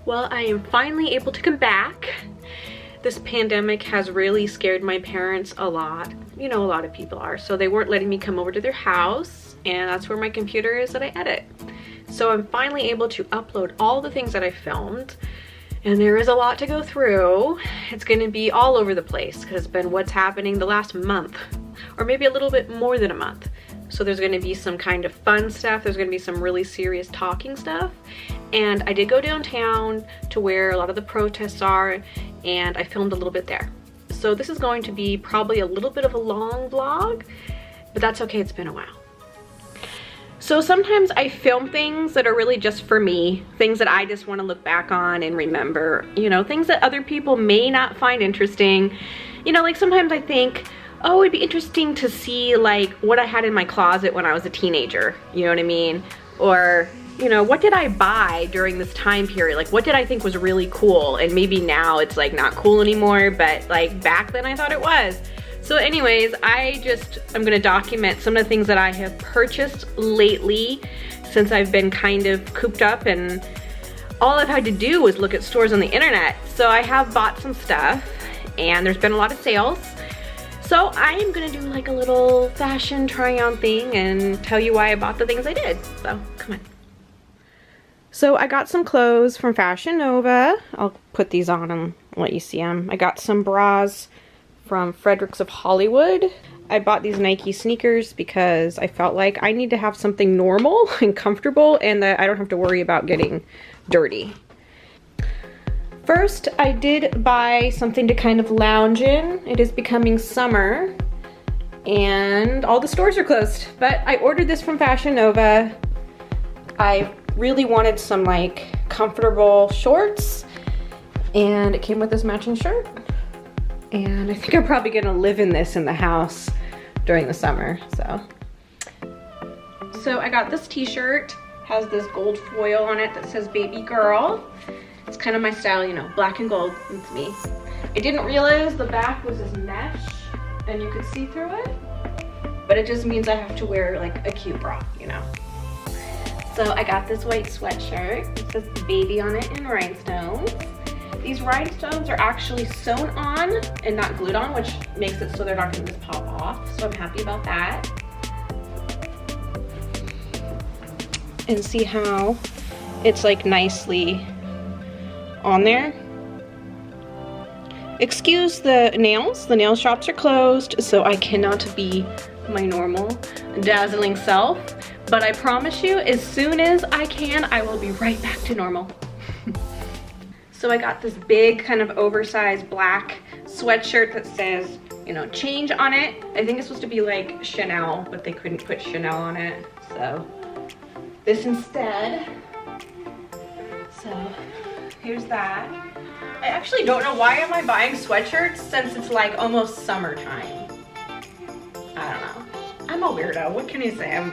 Well, I am finally able to come back. This pandemic has really scared my parents a lot. You know, a lot of people are. So they weren't letting me come over to their house, and that's where my computer is that I edit. So I'm finally able to upload all the things that I filmed, and there is a lot to go through. It's gonna be all over the place because it's been what's happening the last month, or maybe a little bit more than a month. So there's gonna be some kind of fun stuff. There's gonna be some really serious talking stuff. And I did go downtown to where a lot of the protests are, and I filmed a little bit there. So this is going to be probably a little bit of a long vlog, but that's okay, it's been a while. So sometimes I film things that are really just for me, things that I just want to look back on and remember, you know, things that other people may not find interesting. You know, like sometimes I think, oh, it'd be interesting to see like what I had in my closet when I was a teenager, you know what I mean? Or, you know, what did I buy during this time period? Like what did I think was really cool? And maybe now it's like not cool anymore, but like back then I thought it was. So anyways, I'm gonna document some of the things that I have purchased lately since I've been kind of cooped up, and all I've had to do was look at stores on the internet. So I have bought some stuff and there's been a lot of sales. So I am gonna do like a little fashion try on thing and tell you why I bought the things I did. So come on. So I got some clothes from Fashion Nova. I'll put these on and let you see them. I got some bras from Fredericks of Hollywood. I bought these Nike sneakers because I felt like I need to have something normal and comfortable and that I don't have to worry about getting dirty. First, I did buy something to kind of lounge in. It is becoming summer and all the stores are closed, but I ordered this from Fashion Nova. I really wanted some like comfortable shorts, and it came with this matching shirt. And I think I'm probably gonna live in this in the house during the summer, So I got this t-shirt, has this gold foil on it that says baby girl. It's kind of my style, you know, black and gold, it's me. I didn't realize the back was this mesh and you could see through it, but it just means I have to wear like a cute bra, you know. So I got this white sweatshirt. It says baby on it in rhinestones. These rhinestones are actually sewn on and not glued on, which makes it so they're not gonna just pop off. So I'm happy about that. And see how it's like nicely on there. Excuse the nail shops are closed, so I cannot be my normal dazzling self, but I promise you, as soon as I can, I will be right back to normal. So I got this big kind of oversized black sweatshirt that says, you know, change on it. I think it's supposed to be like Chanel, but they couldn't put Chanel on it, so this instead. So here's that. I actually don't know why am I buying sweatshirts since it's like almost summertime. I don't know. I'm a weirdo, what can you say?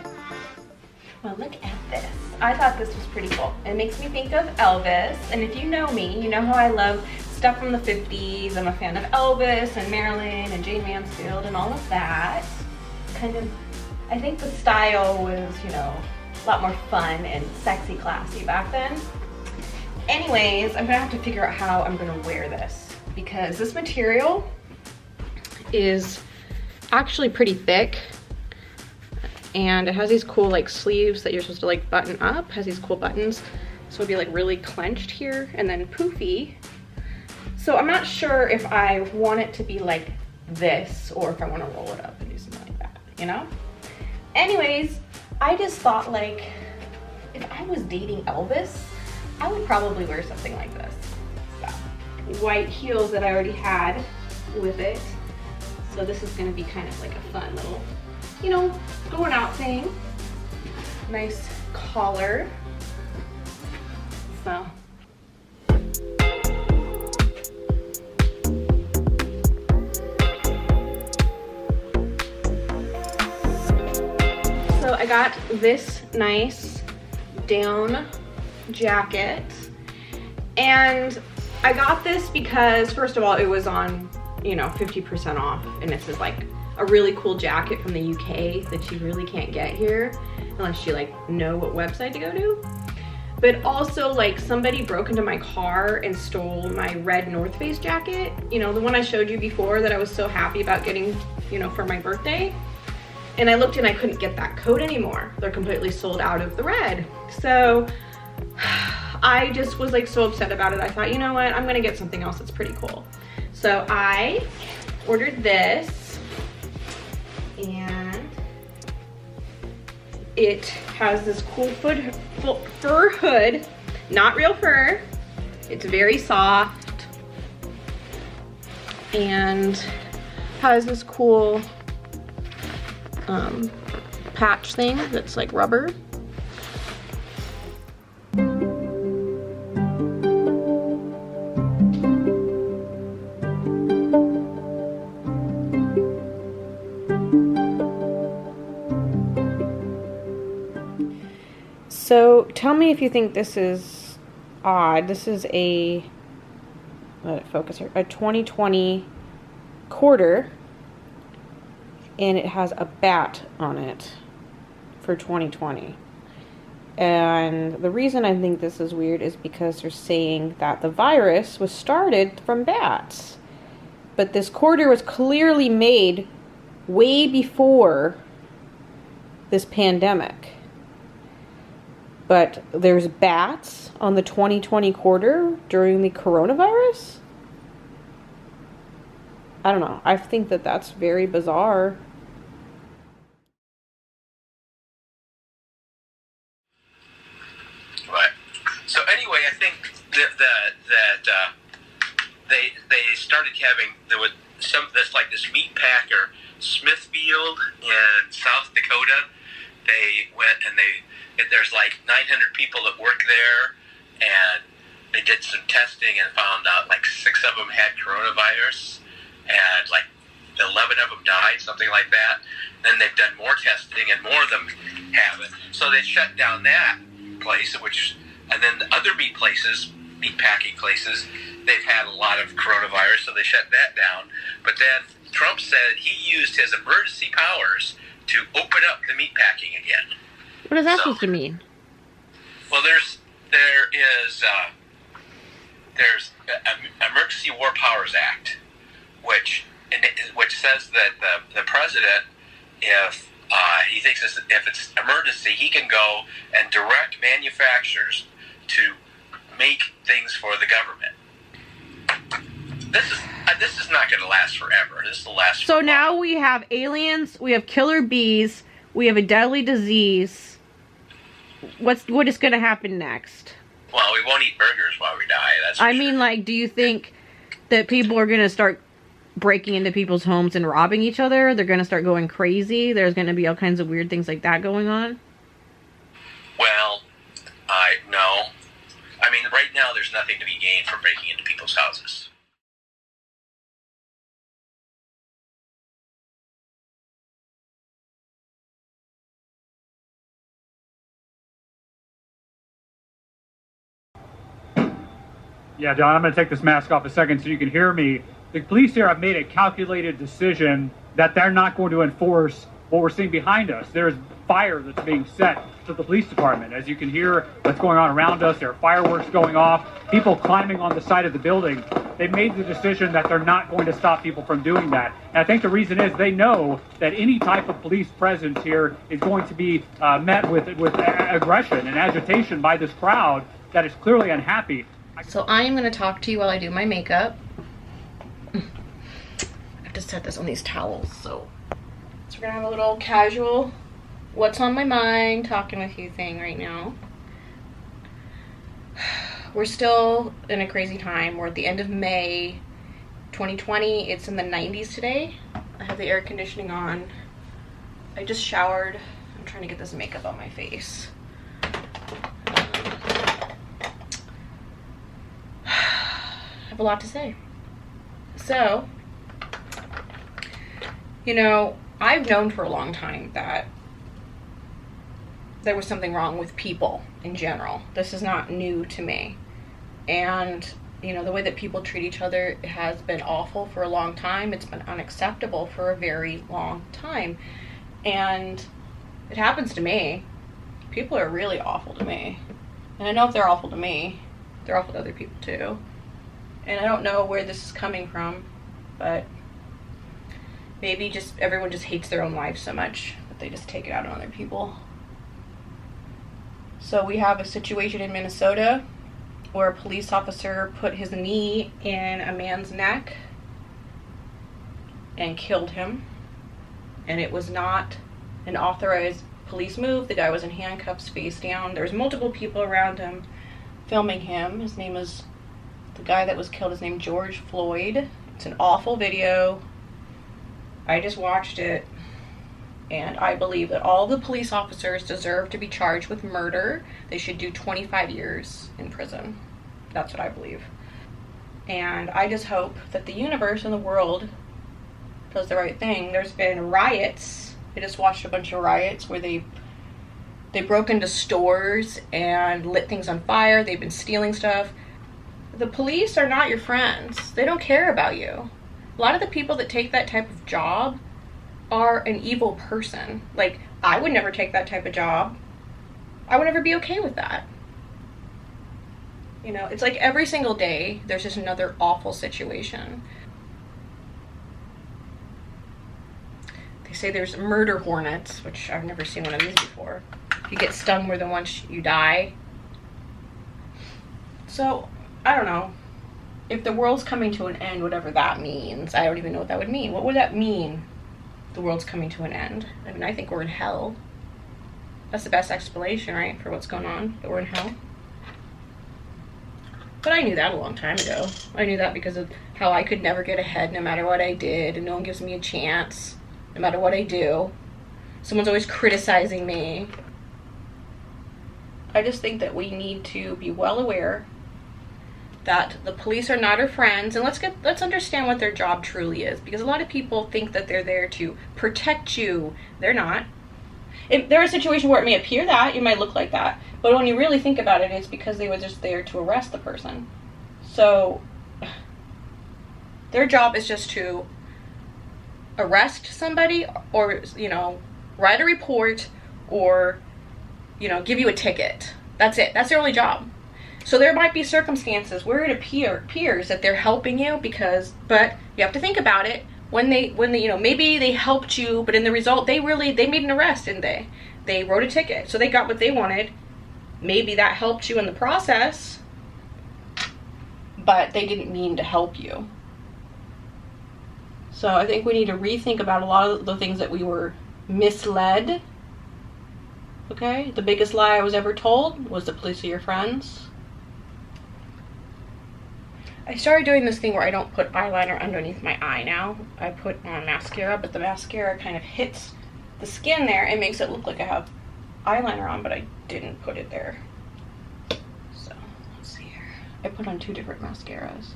Well, look at this. I thought this was pretty cool. It makes me think of Elvis, and if you know me, you know how I love stuff from the 50s. I'm a fan of Elvis and Marilyn and Jane Mansfield and all of that. Kind of, I think the style was, you know, a lot more fun and sexy, classy back then. Anyways, I'm gonna have to figure out how I'm gonna wear this because this material is actually pretty thick. And it has these cool like sleeves that you're supposed to like button up, has these cool buttons. So it'll be like really clenched here and then poofy. So I'm not sure if I want it to be like this or if I want to roll it up and do something like that, you know? Anyways, I just thought like, if I was dating Elvis, I would probably wear something like this. So, white heels that I already had with it. So this is gonna be kind of like a fun little, you know, going out thing. Nice collar. So. So I got this nice down jacket, and I got this because first of all it was on, you know, 50% off, and this is like a really cool jacket from the UK that you really can't get here unless you like know what website to go to. but also like somebody broke into my car and stole my red North Face jacket. You know, the one I showed you before that I was so happy about getting, you know, for my birthday. And I looked and I couldn't get that coat anymore. They're completely sold out of the red. So I just was like so upset about it. I thought, you know what, I'm gonna get something else that's pretty cool. So I ordered this, and it has this cool fur hood, not real fur. It's very soft and has this cool patch thing that's like rubber. So tell me if you think this is odd. This is a, let it focus here, a 2020 quarter, and it has a bat on it for 2020. And the reason I think this is weird is because they're saying that the virus was started from bats. But this quarter was clearly made way before this pandemic. But there's bats on the 2020 quarter during the coronavirus? I don't know. I think that that's very bizarre. Right. So anyway, I think that they started having, there was this meat packer, Smithfield in South Dakota. They went and there's like 900 people that work there, and they did some testing and found out like 6 of them had coronavirus, and like 11 of them died, something like that. Then they've done more testing, and more of them have it. So they shut down that place, and then the other meat packing places, they've had a lot of coronavirus, so they shut that down. But then Trump said he used his emergency powers to open up the meat packing again. What is that supposed to mean? Well, there's an Emergency War Powers Act, which says that the president, if he thinks if it's emergency, he can go and direct manufacturers to make things for the government. This is not going to last forever. This will last. So now we have aliens, we have killer bees, we have a deadly disease. What is going to happen next? Well, we won't eat burgers while we die. That's. I mean, like, do you think that people are going to start breaking into people's homes and robbing each other? They're going to start going crazy. There's going to be all kinds of weird things like that going on. Well, no. I mean, right now there's nothing to be gained from breaking into people's houses. Yeah, John, I'm going to take this mask off a second so you can hear me. The police here have made a calculated decision that they're not going to enforce what we're seeing behind us. There's fire that's being set to the police department. As you can hear what's going on around us, there are fireworks going off, people climbing on the side of the building. They've made the decision that they're not going to stop people from doing that. And I think the reason is they know that any type of police presence here is going to be met with aggression and agitation by this crowd that is clearly unhappy. So I am going to talk to you while I do my makeup. I have to set this on these towels. So we're going to have a little casual what's on my mind talking with you thing right now. We're still in a crazy time. We're at the end of May 2020. It's in the 90s today. I have the air conditioning on. I just showered. I'm trying to get this makeup on my face. I have a lot to say. So, you know, I've known for a long time that there was something wrong with people in general. This is not new to me. And, you know, the way that people treat each other has been awful for a long time. It's been unacceptable for a very long time. And it happens to me. People are really awful to me. And I know if they're awful to me, they're awful to other people too. And I don't know where this is coming from, but maybe just everyone just hates their own lives so much that they just take it out on other people. So we have a situation in Minnesota where a police officer put his knee in a man's neck and killed him. And it was not an authorized police move. The guy was in handcuffs, face down. There was multiple people around him filming him. His name is, the guy that was killed is named George Floyd. It's an awful video. I just watched it, and I believe that all the police officers deserve to be charged with murder. They should do 25 years in prison. That's what I believe. And I just hope that the universe and the world does the right thing. There's been riots. I just watched a bunch of riots where they broke into stores and lit things on fire. They've been stealing stuff. The police are not your friends. They don't care about you. A lot of the people that take that type of job are an evil person. Like, I would never take that type of job. I would never be okay with that. You know, it's like every single day there's just another awful situation. They say there's murder hornets, which I've never seen one of these before. If you get stung more than once, you die. So, I don't know. If the world's coming to an end, whatever that means, I don't even know what that would mean. What would that mean, the world's coming to an end? I mean, I think we're in hell. That's the best explanation, right, for what's going on, that we're in hell. But I knew that a long time ago. I knew that because of how I could never get ahead no matter what I did, and no one gives me a chance no matter what I do. Someone's always criticizing me. I just think that we need to be well aware that the police are not our friends, and let's understand what their job truly is, because a lot of people think that they're there to protect you. They're not. If there is a situation where it may appear that, it might look like that, but when you really think about it, it's because they were just there to arrest the person. So their job is just to arrest somebody, or, you know, write a report, or, you know, give you a ticket. That's it. That's their only job. So there might be circumstances where it appears that they're helping you, but you have to think about it. When they, you know, maybe they helped you, but in the result, they made an arrest, didn't they? They wrote a ticket, so they got what they wanted. Maybe that helped you in the process, but they didn't mean to help you. So I think we need to rethink about a lot of the things that we were misled. Okay? The biggest lie I was ever told was the police are your friends. I started doing this thing where I don't put eyeliner underneath my eye now. I put on mascara, but the mascara kind of hits the skin there and makes it look like I have eyeliner on, but I didn't put it there. So, let's see here. I put on 2 different mascaras.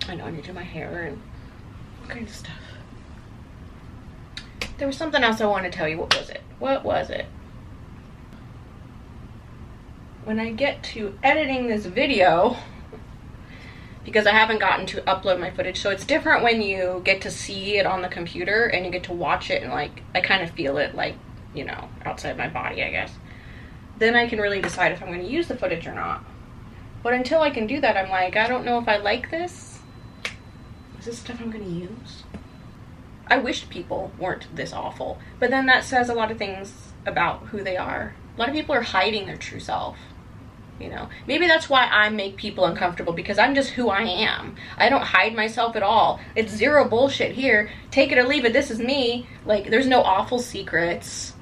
I know I need to do my hair and all kinds of stuff. There was something else I wanted to tell you. What was it? What was it? When I get to editing this video, because I haven't gotten to upload my footage, so it's different when you get to see it on the computer and you get to watch it, and like, I kind of feel it, like, you know, outside my body, I guess. Then I can really decide if I'm going to use the footage or not. But until I can do that, I'm like, I don't know if I like this. Is this stuff I'm going to use? I wish people weren't this awful, but then that says a lot of things about who they are. A lot of people are hiding their true self, you know. Maybe that's why I make people uncomfortable, because I'm just who I am. I don't hide myself at all. It's zero bullshit here. Take it or leave it. This is me. Like, there's no awful secrets.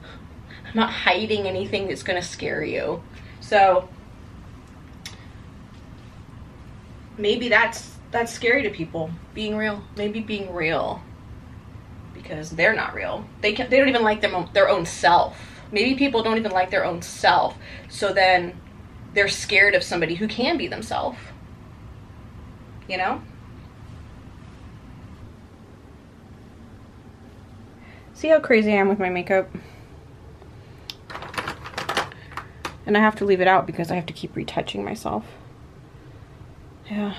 I'm not hiding anything that's gonna scare you. So maybe that's scary to people. Being real. Maybe being real. Because they're not real. They don't even like their own self. Maybe people don't even like their own self. So then they're scared of somebody who can be themselves. You know? See how crazy I am with my makeup? And I have to leave it out because I have to keep retouching myself. Yeah.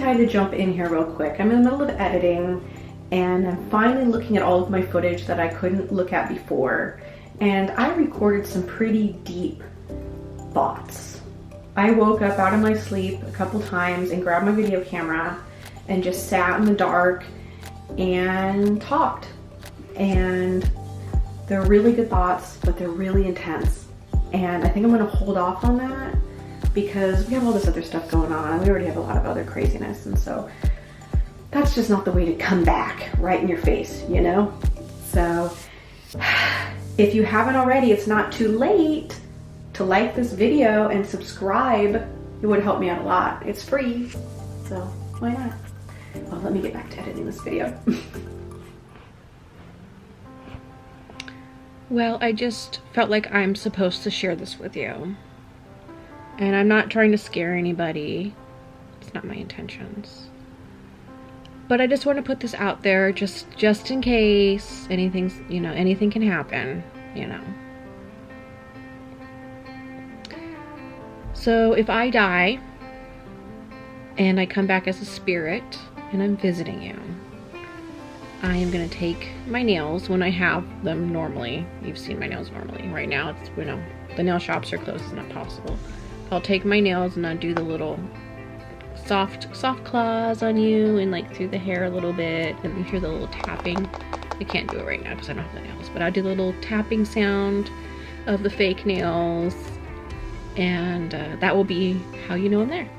had to jump in here real quick. I'm in the middle of editing and I'm finally looking at all of my footage that I couldn't look at before. And I recorded some pretty deep thoughts. I woke up out of my sleep a couple times and grabbed my video camera and just sat in the dark and talked. And they're really good thoughts, but they're really intense. And I think I'm gonna hold off on that because we have all this other stuff going on. We already have a lot of other craziness. And so that's just not the way to come back right in your face, you know? So if you haven't already, it's not too late to like this video and subscribe. It would help me out a lot. It's free, so why not? Well, let me get back to editing this video. Well, I just felt like I'm supposed to share this with you. And I'm not trying to scare anybody. It's not my intentions. But I just want to put this out there just in case anything's, you know, anything can happen, you know. So if I die and I come back as a spirit and I'm visiting you, I am going to take my nails when I have them normally. You've seen my nails normally. Right now, it's, you know, the nail shops are closed. It's not possible. I'll take my nails and I'll do the little soft claws on you and like through the hair a little bit. And you hear the little tapping. I can't do it right now because I don't have the nails. But I'll do the little tapping sound of the fake nails. And that will be how you know I'm there.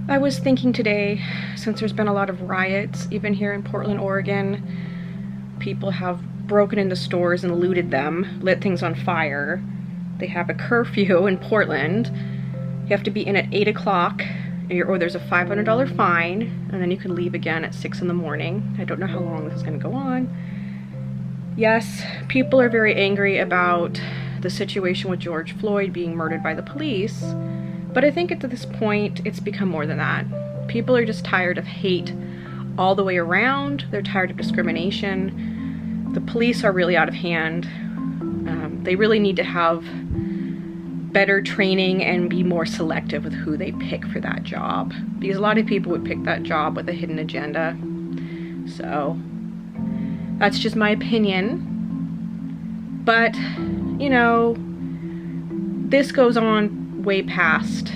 I was thinking today, since there's been a lot of riots, even here in Portland, Oregon, people have broken into stores and looted them, lit things on fire. They have a curfew in Portland. You have to be in at 8 o'clock, or there's a $500 fine, and then you can leave again at 6 in the morning. I don't know how long this is going to go on. Yes, people are very angry about the situation with George Floyd being murdered by the police. But I think at this point, it's become more than that. People are just tired of hate all the way around. They're tired of discrimination. The police are really out of hand. They really need to have better training and be more selective with who they pick for that job. Because a lot of people would pick that job with a hidden agenda. So that's just my opinion. But, you know, this goes on way past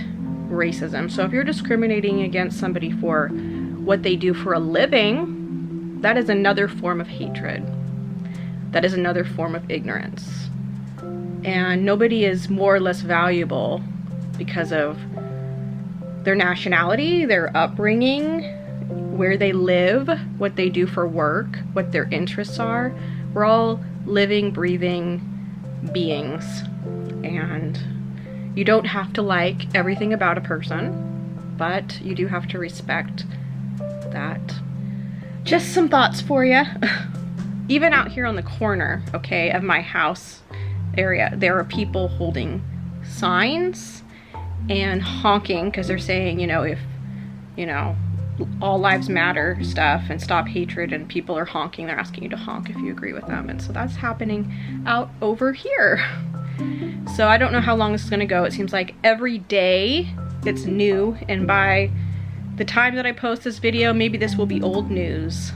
racism. So if you're discriminating against somebody for what they do for a living, that is another form of hatred. That is another form of ignorance. And nobody is more or less valuable because of their nationality, their upbringing, where they live, what they do for work, what their interests are. We're all living, breathing beings. And you don't have to like everything about a person, but you do have to respect that. Just some thoughts for you. Even out here on the corner, okay, of my house area, there are people holding signs and honking because they're saying, you know, if, you know, all lives matter stuff and stop hatred, and people are honking, they're asking you to honk if you agree with them. And so that's happening out over here. So I don't know how long this is going to go. It seems like every day it's new, and by the time that I post this video, maybe this will be old news.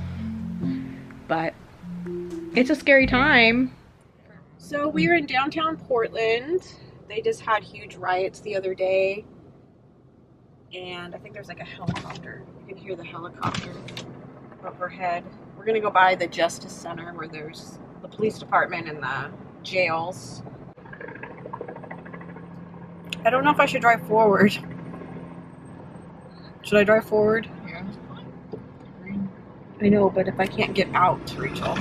But it's a scary time. So we were in downtown Portland. They just had huge riots the other day. And I think there's like a helicopter. You can hear the helicopter overhead. We're going to go by the Justice Center where there's the police department and the jails. I don't know if I should drive forward. Should I drive forward? Yeah. I know, but if I can't get out, Rachel.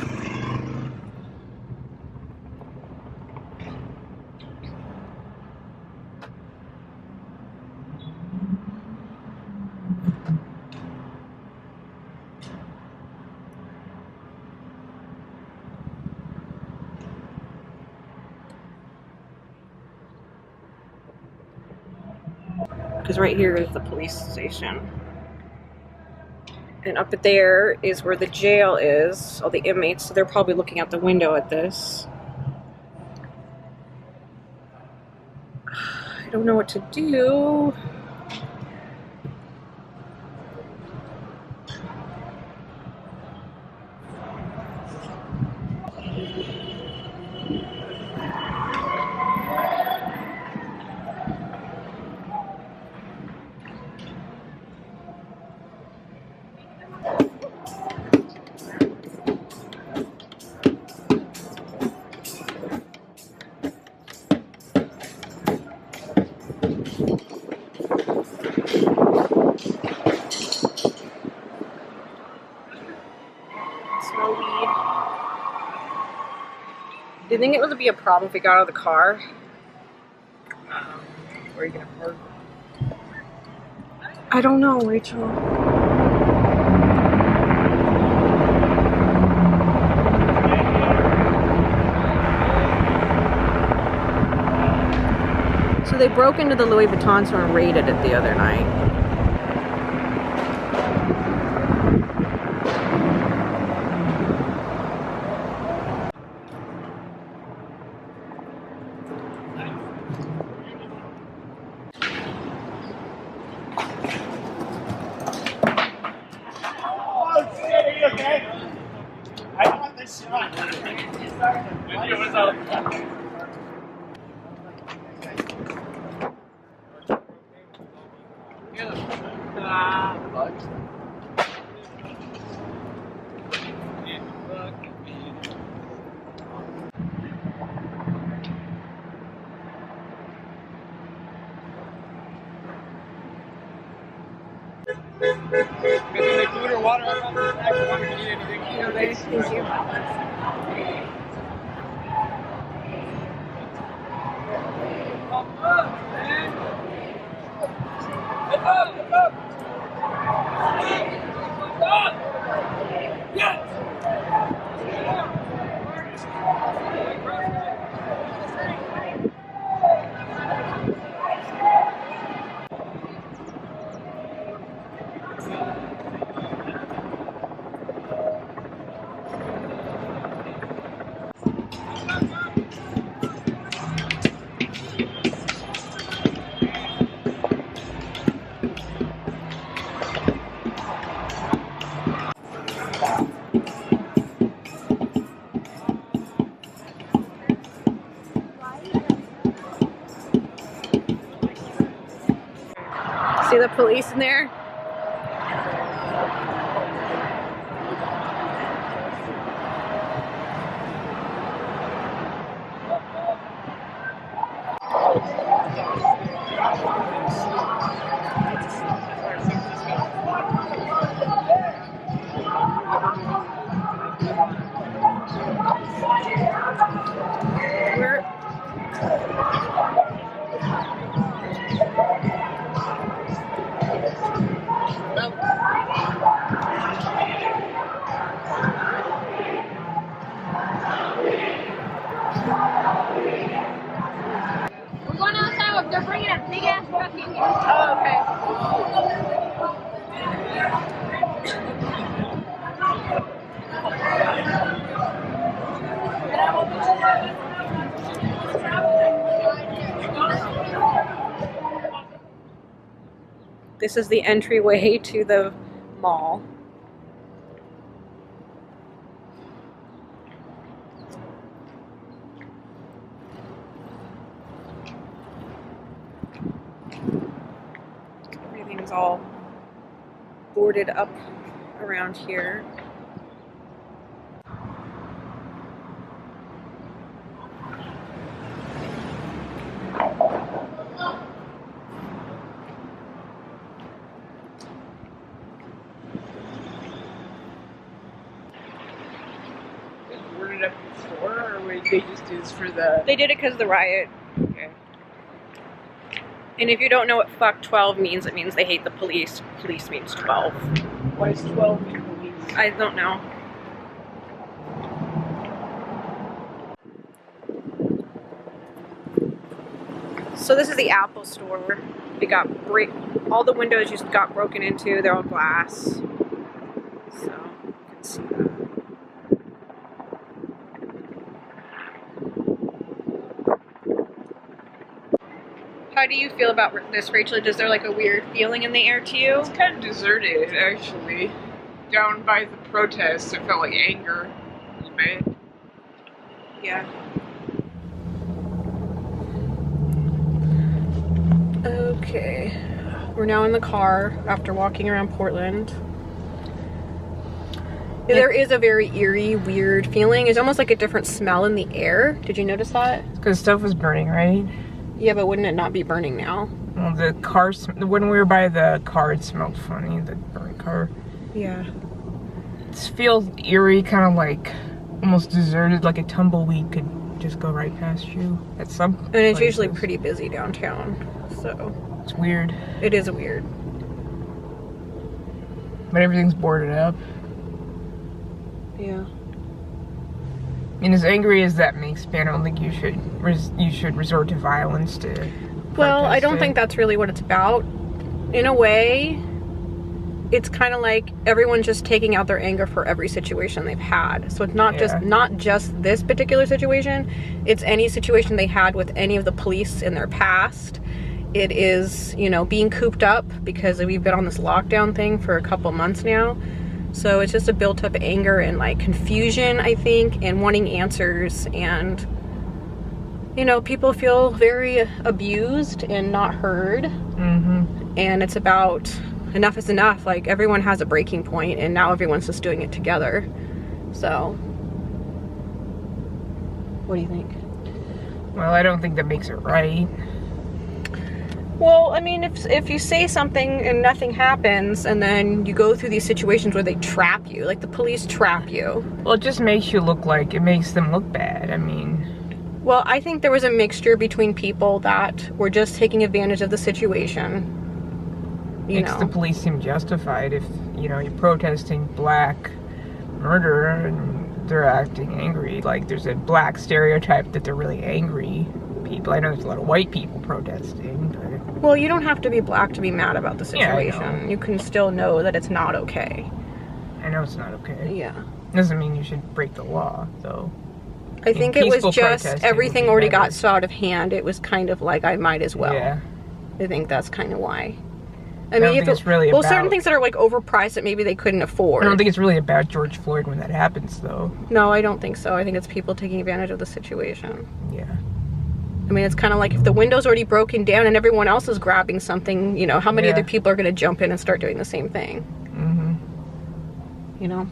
Because right here is the police station. And up there is where the jail is, all the inmates, so they're probably looking out the window at this. I don't know what to do. Smell weed. Do you think it would be a problem if we got out of the car? Where are you gonna park? I don't know, Rachel. So they broke into the Louis Vuitton store and raided it the other night. Food or water? If you need anything. Okay, thank you. See the police in there? We're going outside. They're bringing a big ass truck in here. Oh, okay. This is the entryway to the mall. Everything's all boarded up around here. Ordered up at the store, or wait, they just do this for the? They did it because of the riot. Okay. And if you don't know what fuck 12 means, it means they hate the police. Police means 12. Why is 12 in police? I don't know. So this is the Apple store. We got all the windows just got broken into. They're all glass. So you can see that. How do you feel about this, Rachel? Is there like a weird feeling in the air to you? It's kind of deserted, actually. Down by the protests, it felt like anger a little bit. Yeah. Okay. We're now in the car after walking around Portland. Yeah. There is a very eerie, weird feeling. It's almost like a different smell in the air. Did you notice that? Because stuff was burning, right? Yeah, but wouldn't it not be burning now? Well, the car, when we were by the car, it smelled funny, the burnt car. Yeah. It feels eerie, kind of like almost deserted, like a tumbleweed could just go right past you at some And it's places. usually pretty busy downtown, so. It's weird. It is weird. But everything's boarded up. Yeah. And as angry as that makes me, I don't think you should resort to violence to Well, I protest don't it. think that's really what it's about. In a way, it's kind of like everyone's just taking out their anger for every situation they've had. So it's not just this particular situation. It's any situation they had with any of the police in their past. It is, you know, being cooped up because we've been on this lockdown thing for a couple months now. So it's just a built up anger and like confusion, I think, and wanting answers. And, you know, people feel very abused and not heard. Mm-hmm. And it's about enough is enough. Like, everyone has a breaking point and now everyone's just doing it together. So, what do you think? Well, I don't think that makes it right. Well, I mean, if you say something and nothing happens, and then you go through these situations where they trap you, like the police trap you. Well, it just makes you look like, it makes them look bad. I mean... Well, I think there was a mixture between people that were just taking advantage of the situation. Makes the police seem justified if, you know, you're protesting black murder and they're acting angry. Like, there's a black stereotype that they're really angry people. I know there's a lot of white people protesting, but... Well, you don't have to be black to be mad about the situation. Yeah, you can still know that it's not okay. I know it's not okay. Yeah. Doesn't mean you should break the law, though. I think it was peaceful just protesting everything would be already better. got so out of hand. It was kind of like I might as well. Yeah. I think that's kind of why. I don't think it's really well, about... certain things that are like overpriced that maybe they couldn't afford. I don't think it's really about George Floyd when that happens, though. No, I don't think so. I think it's people taking advantage of the situation. Yeah. I mean, it's kind of like if the window's already broken down and everyone else is grabbing something, you know, how many other people are going to jump in and start doing the same thing? Mm-hmm. You know?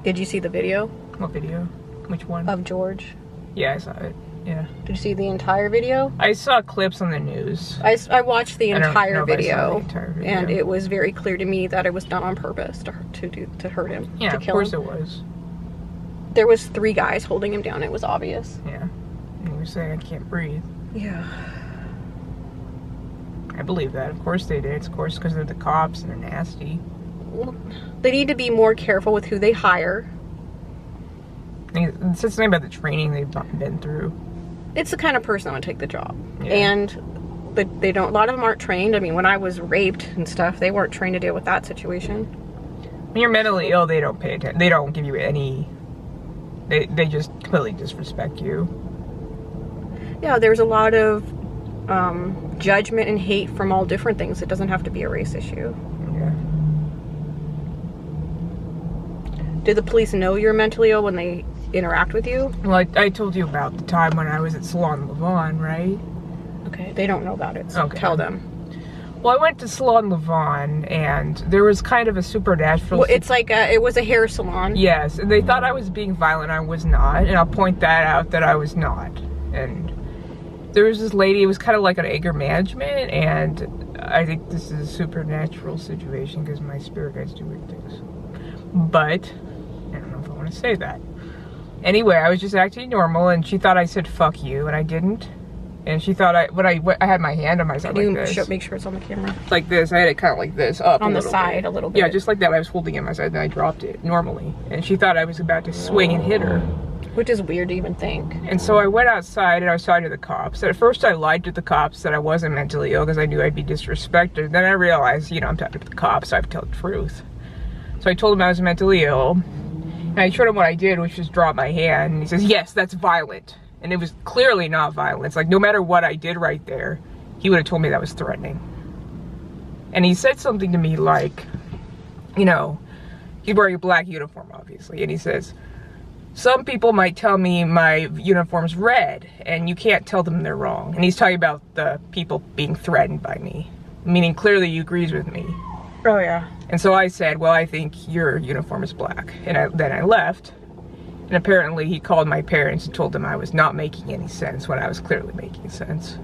Did you see the video? What video? Which one? Of George. Yeah, I saw it. Yeah. Did you see the entire video? I saw clips on the news. I watched the entire video, video, and it was very clear to me that it was done on purpose to hurt him, Yeah, to of kill course him. it was. There was 3 guys holding him down. It was obvious. Yeah. And he was saying, I can't breathe. Yeah. I believe that. Of course they did. It's of course because they're the cops and they're nasty. Well, they need to be more careful with who they hire. It says something about the training they've been through. It's the kind of person that would take the job. Yeah. And they don't, a lot of them aren't trained. I mean, when I was raped and stuff, they weren't trained to deal with that situation. When you're mentally ill, they don't pay attention. They don't give you any... They just completely disrespect you. Yeah, there's a lot of judgment and hate from all different things. It doesn't have to be a race issue. Yeah. Did the police know you're mentally ill when they interact with you? Well, I told you about the time when I was at Salon Levon, right? Okay. They don't know about it, so Okay. tell them. Well, I went to Salon Levon, and there was kind of a supernatural... Well, it's like, it was a hair salon. Yes, and they thought I was being violent. I was not, and I'll point that out that I was not. And there was this lady, it was kind of like an anger management, and I think this is a supernatural situation because my spirit guides do weird things. But, I don't know if I want to say that. Anyway, I was just acting normal, and she thought I said, fuck you, and I didn't. And she thought I had my hand on myself like this. Make sure it's on the camera. Like this. I had it kind of like this, up On a the little side bit. a little bit. Yeah, just like that. I was holding it on my side, then I dropped it normally. And she thought I was about to swing and hit her. Which is weird to even think. And so I went outside and I was talking to the cops. At first I lied to the cops that I wasn't mentally ill because I knew I'd be disrespected. Then I realized, you know, I'm talking to the cops, so I have to tell the truth. So I told him I was mentally ill. And I showed him what I did, which was drop my hand. And he says, yes, that's violent. And it was clearly not violence. Like, no matter what I did right there, he would have told me that was threatening. And he said something to me like, you know, he's wearing a black uniform, obviously. And he says, some people might tell me my uniform's red, and you can't tell them they're wrong. And he's talking about the people being threatened by me, meaning clearly he agrees with me. Oh, yeah. And so I said, well, I think your uniform is black. And then I left. And apparently he called my parents and told them I was not making any sense when I was clearly making sense.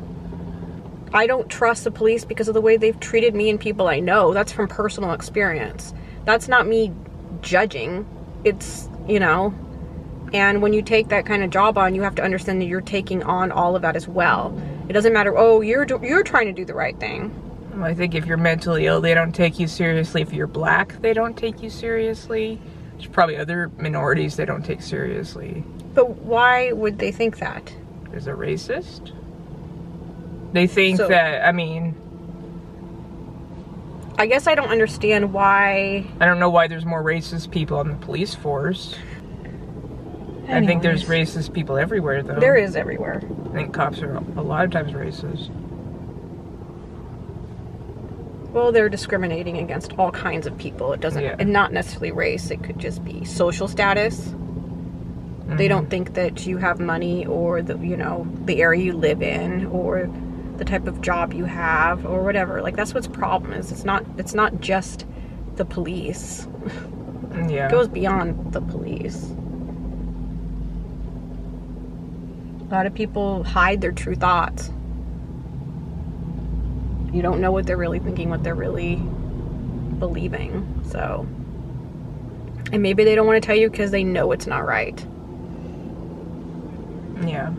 I don't trust the police because of the way they've treated me and people I know. That's from personal experience. That's not me judging. It's, you know, and when you take that kind of job on, you have to understand that you're taking on all of that as well. It doesn't matter, oh, you're trying to do the right thing. Well, I think if you're mentally ill, they don't take you seriously. If you're black, they don't take you seriously. There's probably other minorities they don't take seriously. But why would they think that? Because they're racist. They think that, I mean... I guess I don't understand why... I don't know why there's more racist people on the police force. Anyways. I think there's racist people everywhere, though. There is everywhere. I think cops are a lot of times racist. Well, they're discriminating against all kinds of people. It doesn't, and not necessarily race. It could just be social status. Mm-hmm. They don't think that you have money or the, you know, the area you live in or the type of job you have or whatever. Like, that's what's the problem is. It's not just the police. Yeah. It goes beyond the police. A lot of people hide their true thoughts. You don't know what they're really thinking, what they're really believing. So, and maybe they don't want to tell you because they know it's not right. Yeah.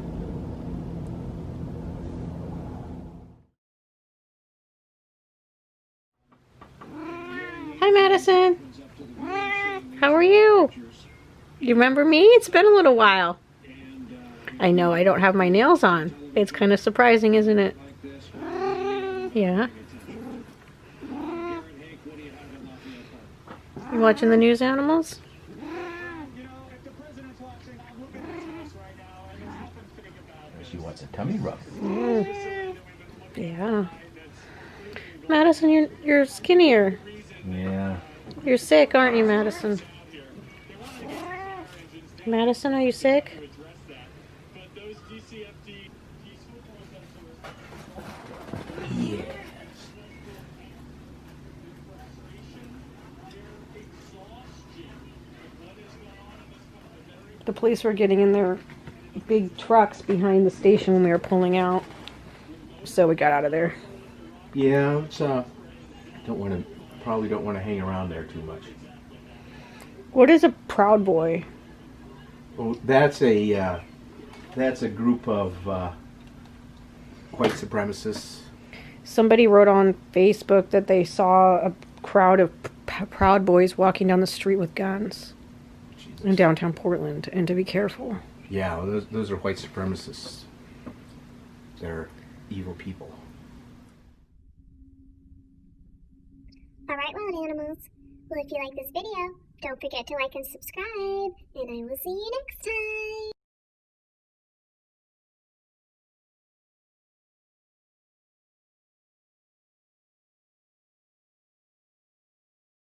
Hi, Madison. How are you? You remember me? It's been a little while. I know I don't have my nails on. It's kind of surprising, isn't it? Yeah. You watching the news animals? She wants a tummy rub. Yeah. Madison, you're skinnier. Yeah. You're sick, aren't you, Madison? Madison, are you sick? Yeah. The police were getting in their big trucks behind the station when we were pulling out. So we got out of there. Yeah, it's probably don't want to hang around there too much. What is a Proud Boy? Well, that's a group of white supremacists. Somebody wrote on Facebook that they saw a crowd of Proud Boys walking down the street with guns. Jesus. In downtown Portland, and to be careful. Yeah, well, those are white supremacists. They're evil people. Alright, wild animals. Well, if you like this video, don't forget to like and subscribe, and I will see you next time.